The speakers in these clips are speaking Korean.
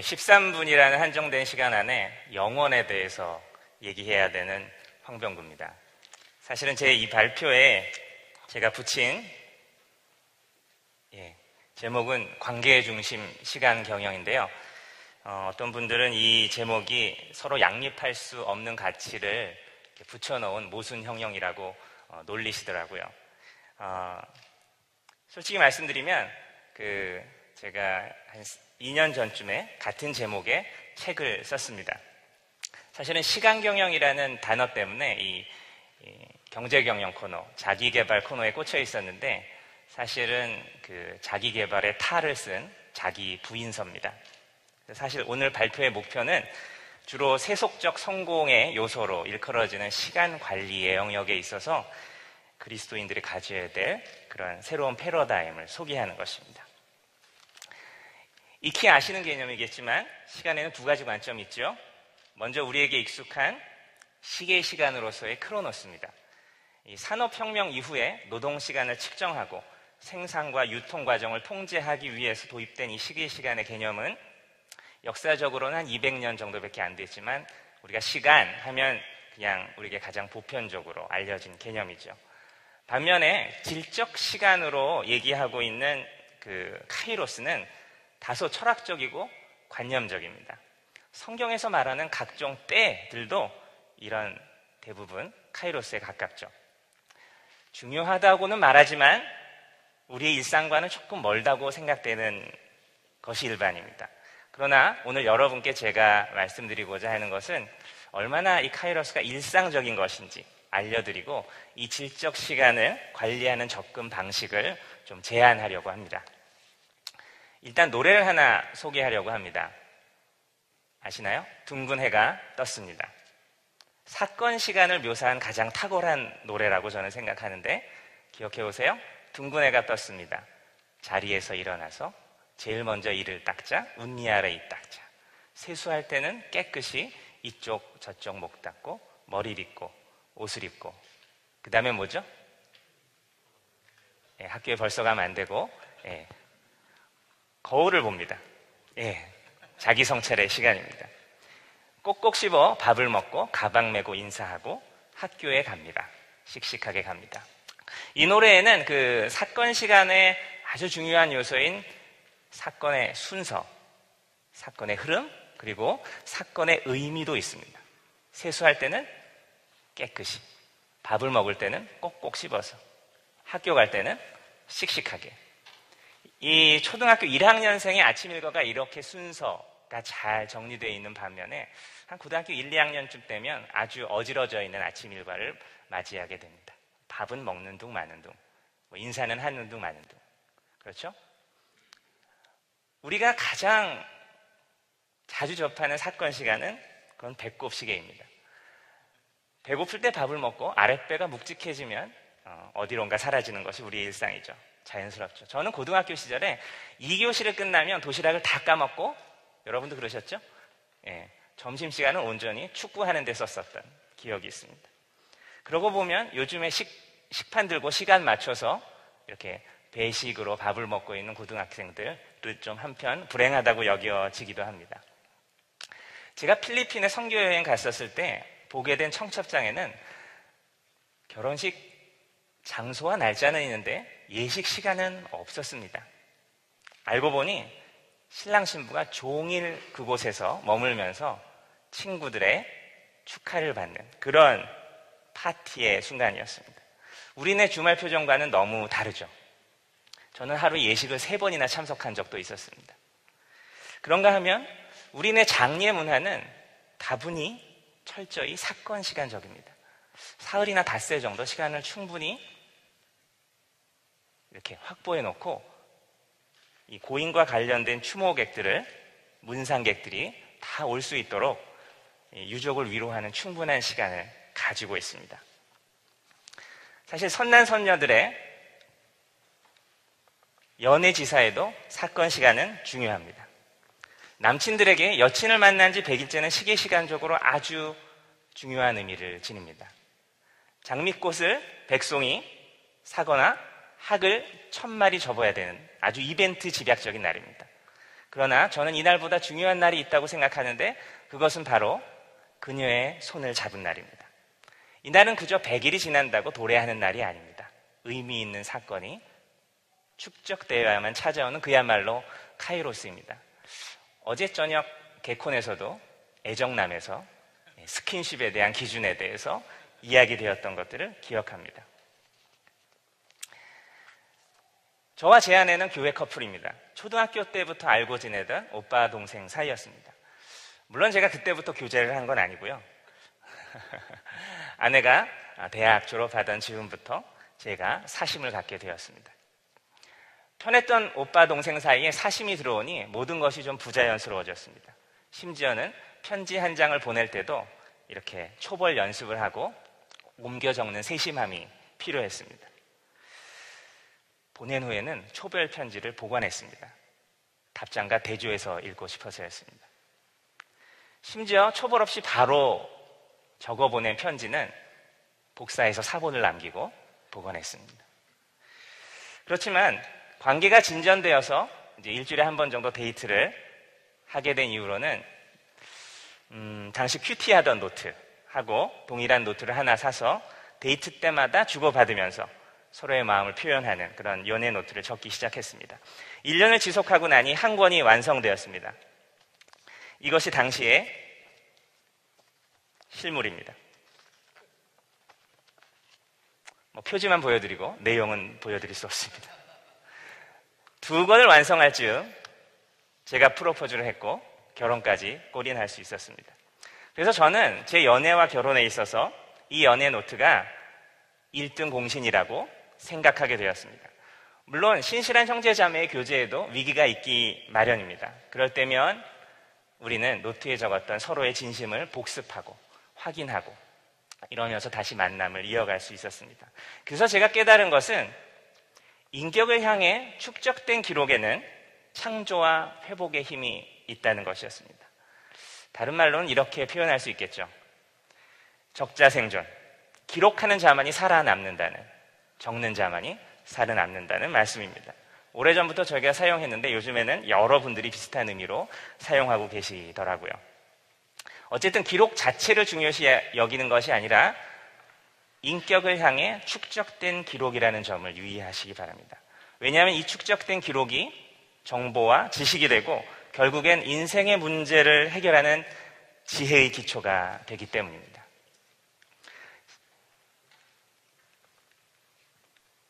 13분이라는 한정된 시간 안에 영원에 대해서 얘기해야 되는 황병구입니다. 사실은 제 이 발표에 제가 붙인 제목은 관계의 중심 시간 경영인데요. 어떤 분들은 이 제목이 서로 양립할 수 없는 가치를 붙여놓은 모순형용이라고 놀리시더라고요. 솔직히 말씀드리면 제가 한 2년 전쯤에 같은 제목의 책을 썼습니다. 사실은 시간경영이라는 단어 때문에 이 경제경영 코너, 자기개발 코너에 꽂혀 있었는데 사실은 그 자기개발의 탈을 쓴 자기 부인서입니다. 사실 오늘 발표의 목표는 주로 세속적 성공의 요소로 일컬어지는 시간 관리의 영역에 있어서 그리스도인들이 가져야 될 그런 새로운 패러다임을 소개하는 것입니다. 익히 아시는 개념이겠지만 시간에는 두 가지 관점이 있죠. 먼저 우리에게 익숙한 시계 시간으로서의 크로노스입니다. 이 산업혁명 이후에 노동시간을 측정하고 생산과 유통 과정을 통제하기 위해서 도입된 이 시계 시간의 개념은 역사적으로는 한 200년 정도밖에 안 됐지만 우리가 시간 하면 그냥 우리에게 가장 보편적으로 알려진 개념이죠. 반면에 질적 시간으로 얘기하고 있는 그 카이로스는 다소 철학적이고 관념적입니다. 성경에서 말하는 각종 때들도 이런 대부분 카이로스에 가깝죠. 중요하다고는 말하지만 우리의 일상과는 조금 멀다고 생각되는 것이 일반입니다. 그러나 오늘 여러분께 제가 말씀드리고자 하는 것은 얼마나 이 카이로스가 일상적인 것인지 알려드리고 이 질적 시간을 관리하는 접근 방식을 좀 제안하려고 합니다. 일단 노래를 하나 소개하려고 합니다. 아시나요? 둥근 해가 떴습니다. 사건 시간을 묘사한 가장 탁월한 노래라고 저는 생각하는데 기억해 보세요. 둥근 해가 떴습니다. 자리에서 일어나서 제일 먼저 이를 닦자, 운니 아래 이 닦자. 세수할 때는 깨끗이 이쪽 저쪽 목 닦고 머리 빗고 옷을 입고 그 다음에 뭐죠? 학교에 벌써 가면 안 되고 거울을 봅니다. 자기 성찰의 시간입니다. 꼭꼭 씹어 밥을 먹고 가방 메고 인사하고 학교에 갑니다. 씩씩하게 갑니다. 이 노래에는 그 사건 시간의 아주 중요한 요소인 사건의 순서, 사건의 흐름, 그리고 사건의 의미도 있습니다. 세수할 때는 깨끗이, 밥을 먹을 때는 꼭꼭 씹어서, 학교 갈 때는 씩씩하게. 이 초등학교 1학년생의 아침 일과가 이렇게 순서가 잘 정리되어 있는 반면에 한 고등학교 1, 2학년쯤 되면 아주 어지러져 있는 아침 일과를 맞이하게 됩니다. 밥은 먹는 둥 마는 둥, 인사는 하는 둥 마는 둥. 그렇죠? 우리가 가장 자주 접하는 사건 시간은 그건 배꼽 시계입니다. 배고플 때 밥을 먹고 아랫배가 묵직해지면 어디론가 사라지는 것이 우리의 일상이죠. 자연스럽죠. 저는 고등학교 시절에 2교시를 끝나면 도시락을 다 까먹고, 여러분도 그러셨죠? 점심시간은 온전히 축구하는 데 썼었던 기억이 있습니다. 그러고 보면 요즘에 식판 들고 시간 맞춰서 이렇게 배식으로 밥을 먹고 있는 고등학생들을 좀 한편 불행하다고 여겨지기도 합니다. 제가 필리핀에 선교여행 갔었을 때 보게 된 청첩장에는 결혼식 장소와 날짜는 있는데 예식 시간은 없었습니다. 알고 보니 신랑 신부가 종일 그곳에서 머물면서 친구들의 축하를 받는 그런 파티의 순간이었습니다. 우리네 주말 표정과는 너무 다르죠. 저는 하루 예식을 3번이나 참석한 적도 있었습니다. 그런가 하면 우리네 장례 문화는 다분히 철저히 사건 시간적입니다. 사흘이나 닷새 정도 시간을 충분히 이렇게 확보해 놓고 이 고인과 관련된 추모객들을, 문상객들이 다 올 수 있도록 유족을 위로하는 충분한 시간을 가지고 있습니다. 사실 선남선녀들의 연애지사에도 사건 시간은 중요합니다. 남친들에게 여친을 만난 지 100일째는 시계 시간적으로 아주 중요한 의미를 지닙니다. 장미꽃을 백송이 사거나 학을 1000마리 접어야 되는 아주 이벤트 집약적인 날입니다. 그러나 저는 이날보다 중요한 날이 있다고 생각하는데 그것은 바로 그녀의 손을 잡은 날입니다. 이날은 그저 100일이 지난다고 도래하는 날이 아닙니다. 의미 있는 사건이 축적되어야만 찾아오는 그야말로 카이로스입니다. 어제 저녁 개콘에서도 애정남에서 스킨십에 대한 기준에 대해서 이야기되었던 것들을 기억합니다. 저와 제 아내는 교회 커플입니다. 초등학교 때부터 알고 지내던 오빠 동생 사이였습니다. 물론 제가 그때부터 교제를 한 건 아니고요. 아내가 대학 졸업하던 즈음부터 제가 사심을 갖게 되었습니다. 편했던 오빠 동생 사이에 사심이 들어오니 모든 것이 좀 부자연스러워졌습니다. 심지어는 편지 한 장을 보낼 때도 이렇게 초벌 연습을 하고 옮겨 적는 세심함이 필요했습니다. 보낸 후에는 초별 편지를 보관했습니다. 답장과 대조해서 읽고 싶어서였습니다. 심지어 초벌 없이 바로 적어 보낸 편지는 복사해서 사본을 남기고 보관했습니다. 그렇지만 관계가 진전되어서 이제 일주일에 한 번 정도 데이트를 하게 된 이후로는 당시 큐티하던 노트하고 동일한 노트를 하나 사서 데이트 때마다 주고받으면서 서로의 마음을 표현하는 그런 연애 노트를 적기 시작했습니다. 1년을 지속하고 나니 한 권이 완성되었습니다. 이것이 당시의 실물입니다. 표지만 보여드리고 내용은 보여드릴 수 없습니다. 2권을 완성할 즈음 제가 프로포즈를 했고 결혼까지 골인할 수 있었습니다. 그래서 저는 제 연애와 결혼에 있어서 이 연애 노트가 1등 공신이라고 생각하게 되었습니다. 물론 신실한 형제자매의 교제에도 위기가 있기 마련입니다. 그럴 때면 우리는 노트에 적었던 서로의 진심을 복습하고 확인하고 이러면서 다시 만남을 이어갈 수 있었습니다. 그래서 제가 깨달은 것은 인격을 향해 축적된 기록에는 창조와 회복의 힘이 있다는 것이었습니다. 다른 말로는 이렇게 표현할 수 있겠죠. 적자생존, 기록하는 자만이 살아남는다는, 적는 자만이 살아남는다는 말씀입니다. 오래전부터 저희가 사용했는데 요즘에는 여러분들이 비슷한 의미로 사용하고 계시더라고요. 어쨌든 기록 자체를 중요시 여기는 것이 아니라 인격을 향해 축적된 기록이라는 점을 유의하시기 바랍니다. 왜냐하면 이 축적된 기록이 정보와 지식이 되고 결국엔 인생의 문제를 해결하는 지혜의 기초가 되기 때문입니다.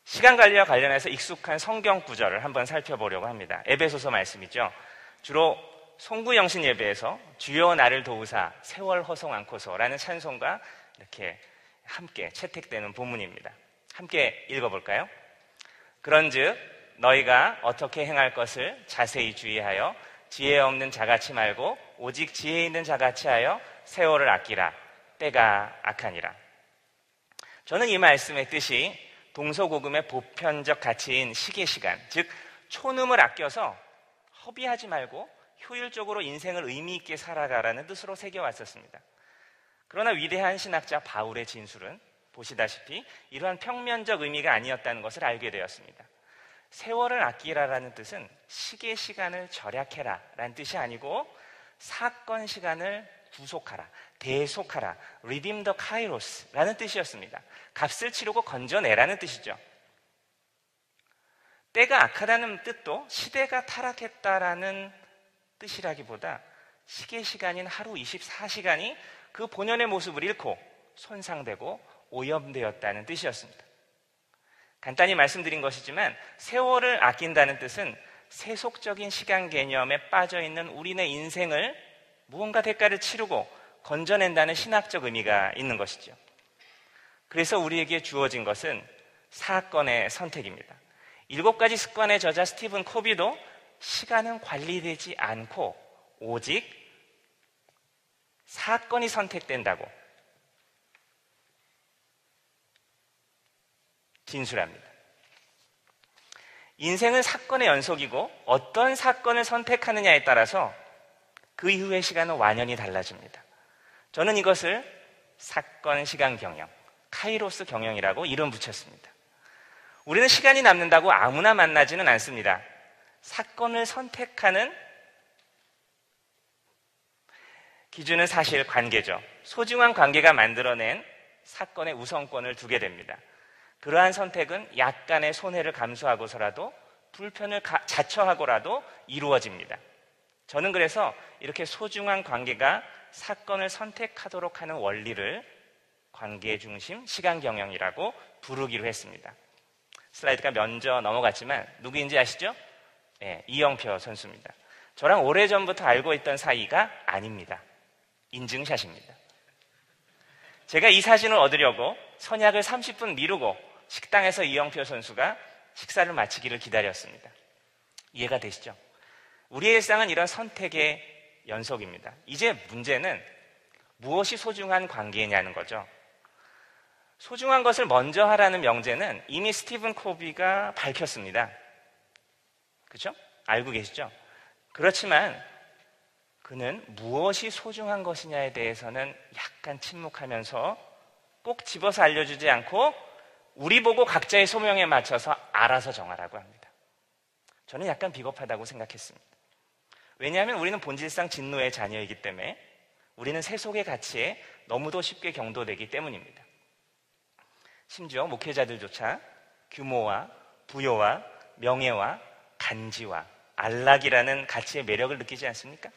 시간 관리와 관련해서 익숙한 성경 구절을 한번 살펴보려고 합니다. 에베소서 말씀이죠. 주로 송구영신 예배에서 주여 나를 도우사 세월 허송 않고서라는 찬송과 이렇게 함께 채택되는 본문입니다. 함께 읽어볼까요? 그런즉 너희가 어떻게 행할 것을 자세히 주의하여 지혜 없는 자같이 말고 오직 지혜 있는 자같이 하여 세월을 아끼라. 때가 악하니라. 저는 이 말씀의 뜻이 동서고금의 보편적 가치인 시계시간, 즉 초num을 아껴서 허비하지 말고 효율적으로 인생을 의미 있게 살아가라는 뜻으로 새겨왔었습니다. 그러나 위대한 신학자 바울의 진술은 보시다시피 이러한 평면적 의미가 아니었다는 것을 알게 되었습니다. 세월을 아끼라라는 뜻은 시계 시간을 절약해라 라는 뜻이 아니고 사건 시간을 구속하라, 대속하라, redeem the kairos 라는 뜻이었습니다. 값을 치르고 건져내라는 뜻이죠. 때가 악하다는 뜻도 시대가 타락했다라는 뜻이라기보다 시계 시간인 하루 24시간이 그 본연의 모습을 잃고 손상되고 오염되었다는 뜻이었습니다. 간단히 말씀드린 것이지만 세월을 아낀다는 뜻은 세속적인 시간 개념에 빠져있는 우리네 인생을 무언가 대가를 치르고 건져낸다는 신학적 의미가 있는 것이죠. 그래서 우리에게 주어진 것은 사건의 선택입니다. 7가지 습관의 저자 스티븐 코비도 시간은 관리되지 않고 오직 사건이 선택된다고 진술합니다. 인생은 사건의 연속이고 어떤 사건을 선택하느냐에 따라서 그 이후의 시간은 완연히 달라집니다. 저는 이것을 사건 시간 경영, 카이로스 경영이라고 이름 붙였습니다. 우리는 시간이 남는다고 아무나 만나지는 않습니다. 사건을 선택하는 기준은 사실 관계죠. 소중한 관계가 만들어낸 사건의 우선권을 두게 됩니다. 그러한 선택은 약간의 손해를 감수하고서라도 불편을 자처하고라도 이루어집니다. 저는 그래서 이렇게 소중한 관계가 사건을 선택하도록 하는 원리를 관계 중심 시간 경영이라고 부르기로 했습니다. 슬라이드가 먼저 넘어갔지만 누구인지 아시죠? 네, 이영표 선수입니다. 저랑 오래전부터 알고 있던 사이가 아닙니다. 인증샷입니다. 제가 이 사진을 얻으려고 선약을 30분 미루고 식당에서 이영표 선수가 식사를 마치기를 기다렸습니다. 이해가 되시죠? 우리의 일상은 이런 선택의 연속입니다. 이제 문제는 무엇이 소중한 관계냐는 거죠. 소중한 것을 먼저 하라는 명제는 이미 스티븐 코비가 밝혔습니다. 그렇죠? 알고 계시죠? 그렇지만 그는 무엇이 소중한 것이냐에 대해서는 약간 침묵하면서 꼭 집어서 알려주지 않고 우리 보고 각자의 소명에 맞춰서 알아서 정하라고 합니다. 저는 약간 비겁하다고 생각했습니다. 왜냐하면 우리는 본질상 진노의 자녀이기 때문에 우리는 세속의 가치에 너무도 쉽게 경도되기 때문입니다. 심지어 목회자들조차 규모와 부여와 명예와 간지와 안락이라는 가치의 매력을 느끼지 않습니까?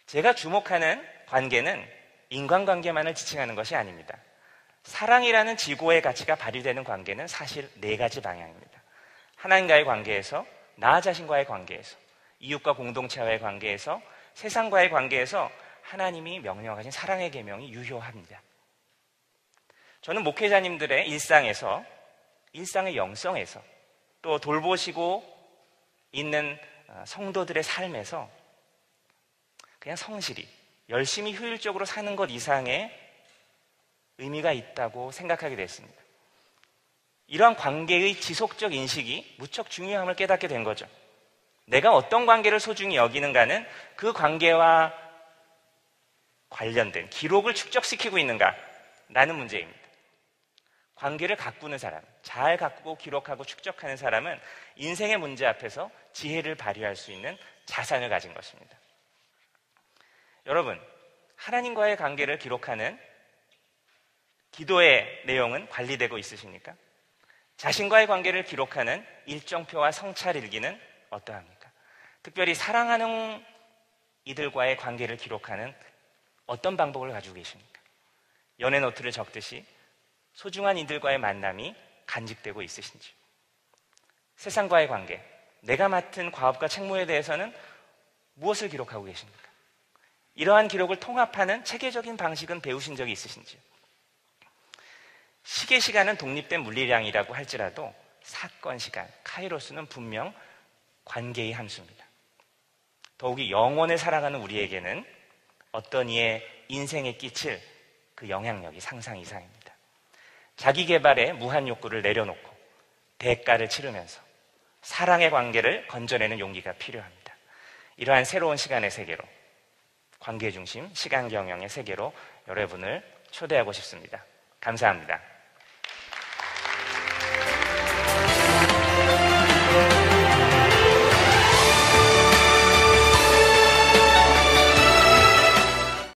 제가 주목하는 관계는 인간관계만을 지칭하는 것이 아닙니다. 사랑이라는 지고의 가치가 발휘되는 관계는 사실 4가지 방향입니다. 하나님과의 관계에서, 나 자신과의 관계에서, 이웃과 공동체와의 관계에서, 세상과의 관계에서 하나님이 명령하신 사랑의 계명이 유효합니다. 저는 목회자님들의 일상에서, 일상의 영성에서, 또 돌보시고 있는 성도들의 삶에서 그냥 성실히 열심히 효율적으로 사는 것 이상의 의미가 있다고 생각하게 됐습니다. 이러한 관계의 지속적 인식이 무척 중요함을 깨닫게 된 거죠. 내가 어떤 관계를 소중히 여기는가는 그 관계와 관련된 기록을 축적시키고 있는가라는 문제입니다. 관계를 가꾸는 사람, 잘 가꾸고 기록하고 축적하는 사람은 인생의 문제 앞에서 지혜를 발휘할 수 있는 자산을 가진 것입니다. 여러분, 하나님과의 관계를 기록하는 기도의 내용은 관리되고 있으십니까? 자신과의 관계를 기록하는 일정표와 성찰 일기는 어떠합니까? 특별히 사랑하는 이들과의 관계를 기록하는 어떤 방법을 가지고 계십니까? 연애 노트를 적듯이 소중한 이들과의 만남이 간직되고 있으신지요? 세상과의 관계, 내가 맡은 과업과 책무에 대해서는 무엇을 기록하고 계십니까? 이러한 기록을 통합하는 체계적인 방식은 배우신 적이 있으신지요? 시계 시간은 독립된 물리량이라고 할지라도 사건 시간, 카이로스는 분명 관계의 함수입니다. 더욱이 영혼을 살아가는 우리에게는 어떤 이의 인생에 끼칠 그 영향력이 상상 이상입니다. 자기 개발에 무한 욕구를 내려놓고 대가를 치르면서 사랑의 관계를 건져내는 용기가 필요합니다. 이러한 새로운 시간의 세계로, 관계 중심 시간 경영의 세계로 여러분을 초대하고 싶습니다. 감사합니다.